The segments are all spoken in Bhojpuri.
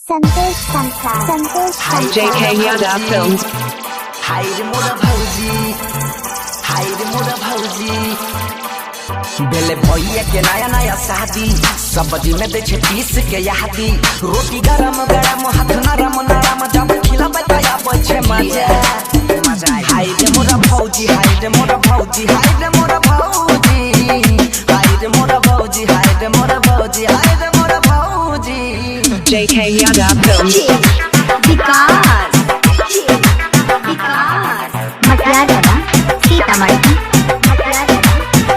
संतोष संसार संतोष JK Yadav Films। हाय रे मोरा भौजी, हाय रे मोरा भौजी, बेले भैया के नया नया शादी, सब्जी में दे छे पीस के यादी, रोटी गरम गरम हाथ नरम नरम, जब खिलाबे तया बचे मजा मजा। हाय रे मोरा भौजी, हाय रे मोरा भौजी, हाय रे मोरा भौजी, हाय रे मोरा भौजी, हाय रे मोरा भौजी, हाय रे मोरा भौजी। JK Yadav Films। विकास विकास मटिया दादा सीतामढ़ी मटिया दादा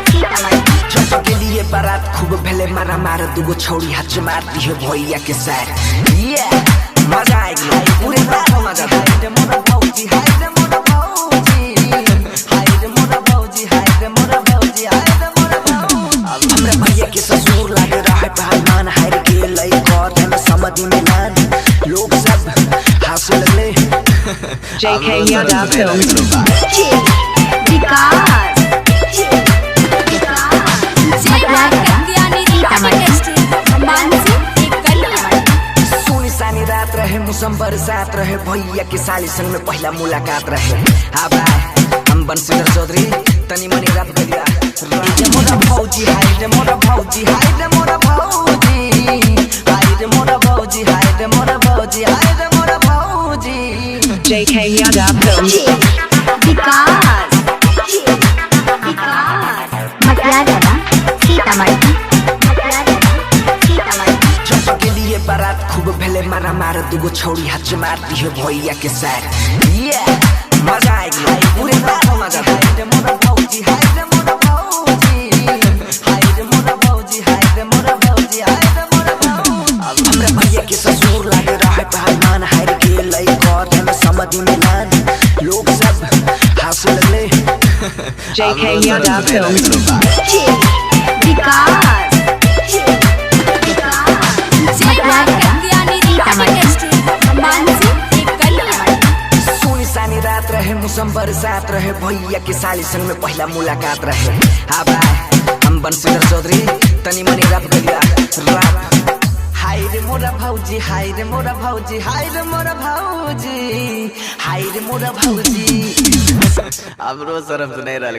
सीतामढ़ी। छोटो के लिए बारात खूब भेले मारा मार, दुगो छौड़ी हाथ मारती है भैया के साथ। ये मजा आएगी पूरे रात मजा। हाय रे मोरा भौजी, हाय रे मोरा भौजी, हाय रे मोरा भौजी, हाय रे मोरा भौजी, हाय रे मोरा भौजी। अब हमरे भैया के ससुर लागे रहे पहलवान, हाय के लई कर में समझ में ना लोग सब हंसने लगे। JK Yadav Films। विकास सुनसानी रात रहे मौसम बरसात रहे, भैया के साली संग में पहला मुलाकात रहे। हाँ भाई हम बंशीधर चौधरी तनी मनी रात गलिया। हाय रे मोरा भौजी, हाय रे मोरा भौजी, हाय रे मोरा भौजी, हाय रे मोरा भौजी, हाय रे मोरा भौजी, हाय रे मोरा भौजी। JK Yadav Films। विकास विकास मटिया दादा सीतामढ़ी मटिया दादा सीतामढ़ी। छोटो के लिए बारात खूब भेले मारा मार, दुगो छौड़ी हाथ मारती है भैया के साथ। ये मजा आएगी पूरे रात मजा। हाय रे मोरा भौजी, हाय रे मोरा भौजी, हाय रे मोरा भौजी, हाय रे मोरा भौजी, हाय रे मोरा भौजी। अब हमरे भैया के ससुर लागे रहे पहलवान, हाय के लई कर में समझ में ना लोग सब हंसने लगे। JK Yadav Films। विकास सुनसानी रात रहे मौसम बरसात रहे, भैया के साली संग में पहला मुलाकात रहे। हाँ भाई हम बंशीधर चौधरी तनी मनी रात गलिया रात। हाय रे मोरा भौजी, हाय रे मोरा भौजी, हाय रे मोरा भौजी, हाय रे मोरा भौजी। अब रोज शर्म तो नहीं रह